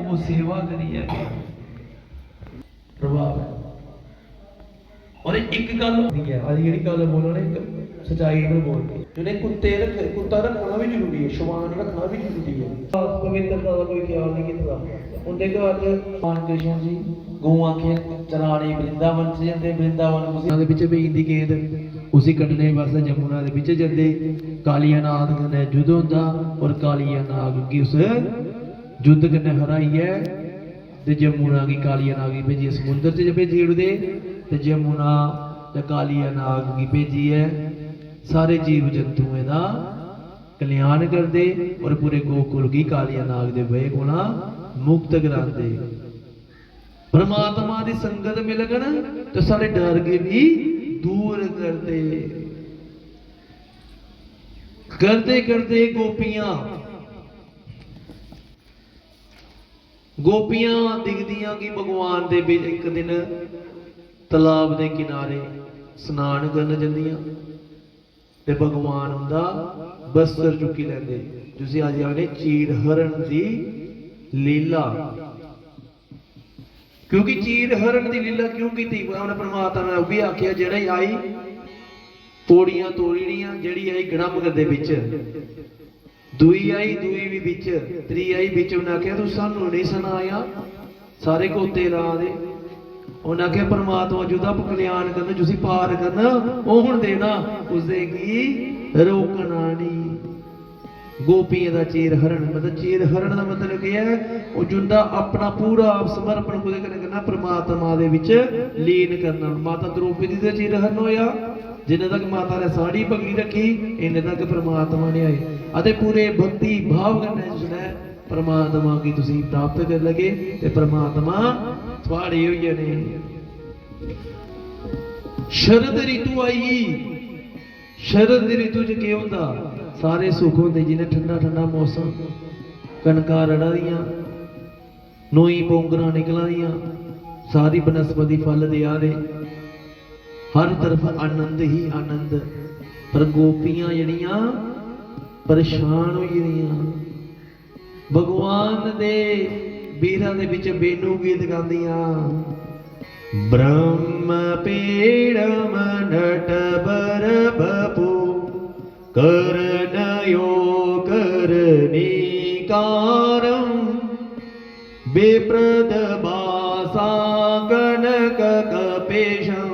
वो सेवा करी है प्रभाव है। और एक गल है आज जी गल बोलने सच्चाई में बोल जिन्हें कुत्ता रखना भी जरूरी है, शवान रखना भी जरूरी है। पवित्रता का कोई ख्याल नहीं किया उनके घर कृष्ण जी गौआं के चराने वृंदावन से जाते, वृंदावन के पींदी गेंद उसी कटने वास्ते जमुना के पिछे जाते। कालिया नाग कन्नै युद्ध होंदा और कालिया नाग की उस युद्ध कन्नै हराई है ते जमुना की कालिया नाग की भेजी समुद्र च भेजी उड़दे ते जमुना ते कालिया नाग की भेजी है। सारे जीव जंतुओं का कल्याण करते और पूरे गोकुल की कालिया नाग दे भय कोला मुक्त कराते। परमात्मा की संगत मिलगन तो सारे डर के भी दूर करते करते करते गोपियां दिखदियां कि भगवान दे बिच एक दिन तलाब के किनारे स्नान करन जंदियां ते भगवान उनका बस्तर चुकी लेंदे। तुसीं अज आने चीड़ हरण की लीला, क्योंकि चीड़ हरण की लीला क्यों की उन्हें परमात्मा ने भी आखिया जेड़ी आई पौड़ियां तोड़नियां, जेड़ी आई गड़मगद दे विच, दुई आई दुई भी बिच, त्री आई बिच। उन्हें आखिया तू सानू नहीं सुनाया सारे गोते ला दे। उन्हें आखिया परमात्मा जुदा कल्याण करना तुसी पार करना वो हुण देना उसदे की रोकना नहीं। गोपियां दा चीर हरण मतलब चीर हरण का मतलब क्या है, वो जुंदा अपना पूरा समर्पण कुदे करना परमात्मा दे विच लीन करना। माता द्रौपदी दा चीर हरण होया जिन्हें तक माता ने साड़ी पगड़ी रखी इन्हें तक परमात्मा ने आए अते पूरे भक्ति भाव करने जिसने परमात्मा की तुसी प्राप्त कर लगे ते परमात्मा थोड़े हुए ने। शरद ऋतु आई, शरद ऋतु च क्या होंदा सारे सुख होंदे जिन्हें ठंडा ठंडा मौसम, कणकां रड़ा दियां, नोई पौंगरां निकला दियां, सारी बनस्पति फल दिया दे, हर तरफ आनंद ही आनंद। पर गोपियां जड़ियां परेशान हो गईयां। भगवान दे बीरां दे विच बेनू गीत गांदियां। ब्रह्म पीड़म नटबर बपू कर्णयो कर्णिकारं विप्रद बासा कनक कपेशं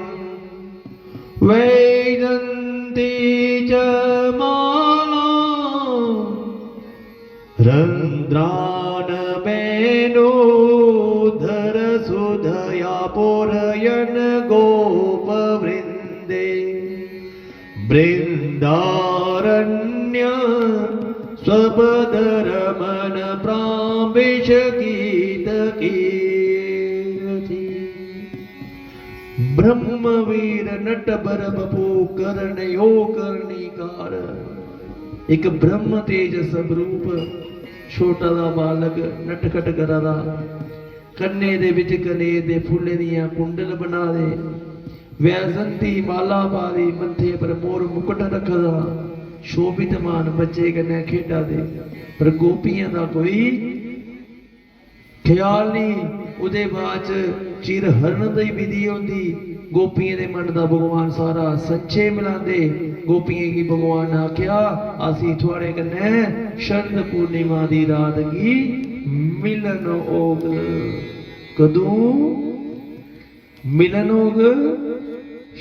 वैजन्ती च माला रंध्रान मेनोधर सुधया पूरयन गोप वृंदे वृंदारण्य स्वपद रमन प्रांबिश गीत कीर्ति। ब्रह्मवीर नटबर बपू कर्णयो कर्णिकार। एक ब्रह्म तेज स्वरूप छोटा दा बालक नटखट करारा कन्ने दे विच कनेर दे फुल्ले दियां कुंडल बना दे, वैजंती माला पादी, मत्थे पर मोर मुकुट रखदा, शोभितमान बच्चे कन्ने खेडा दे। पर गोपियां दा कोई ख्याल नहीं। उदे बाद चिर हरण दी विधि होंदी। गोपियां दे मन दा भगवान सारा सच्चे मिलांदे। गोपियां की भगवान ने आख्या असी थोड़े कन्ने शरद पूर्णिमा दी रात की मिलन होग। कदों मिलन होग?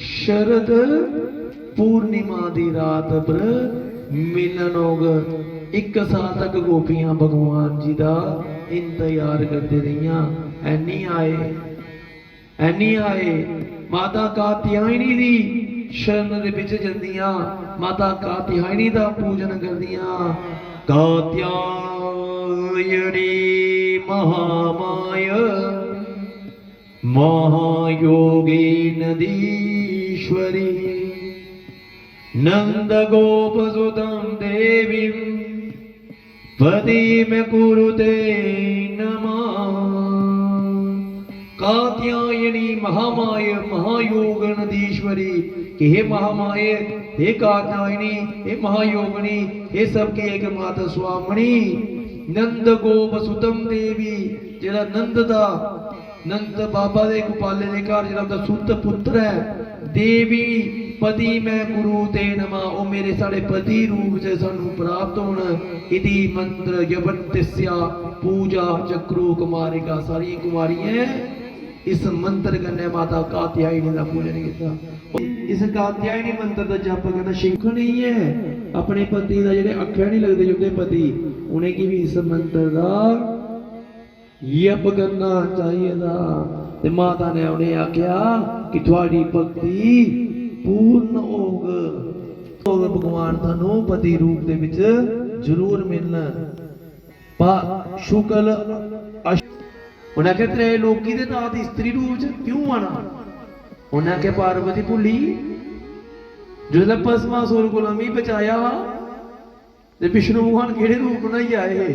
शरद पूर्णिमा दी रात पर मिलन होग। 1 साल तक गोपियां भगवान जी दा इंतजार करते रहियां। ऐनी आए। माता कात्यायनी दी शरण दे विच जंदियां, माता कात्यायनी दा पूजन करदियां। कात्यायनी महामाय महायोगी नदीश्वरी नंद गोप सुतम देवी पति में कुरुते नमः। कात्यायनी महामाय महायोग नदीश्वरी कि हे महामाय, हे कात्यायनी, हे महायोगिनी, हे सबकी एक माता स्वामिनी। नंद गोप सुतम देवी जेड़ा नंद बाबा दे गोपाले दे घर जेड़ा उनका सुत पुत्र है। देवी पति मैं गुरु ते नमा, ओ मेरे साढ़े पति रूप से सानू प्राप्त होन। इति मंत्र यवत्स्या पूजा चक्रू कुमारिका। सारी कुमारियां इस मंत्र कन्ने माता कात्यायनी का पूजन किया। इस कात्यायनी मंत्र का जप करना शिख नहीं है। अपने पति का जेडे अखर नहीं लगते जो पति, उन्हें की भी इस मंत्र का जप करना चाहिए था। ते माता ने उन्हें आख्या कि थोड़ी भक्ति पूर्ण होग। भगवान थानू पति रूप दे विच जरूर मिलना। शुक्ल उन्हें आख्या तेरे लोकी दे नाथ स्त्री रूप च क्यों आना? उन्हें आख्या पार्वती भुली जिसले भस्मासुर कोला मी बचाया ते विष्णु भगवान केड़े रूप बनाई आए?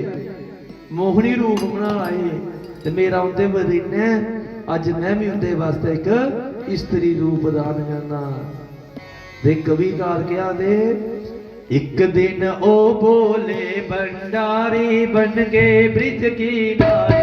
मोहनी रूप बना आए। ते मेरा उनते बदीन है, अज मैं भी उनके वास्ते एक स्त्री रूप दान करना। दे कविकार क्या दे? एक दिन ओ बोले भंडारी बन के ब्रिज की नारी।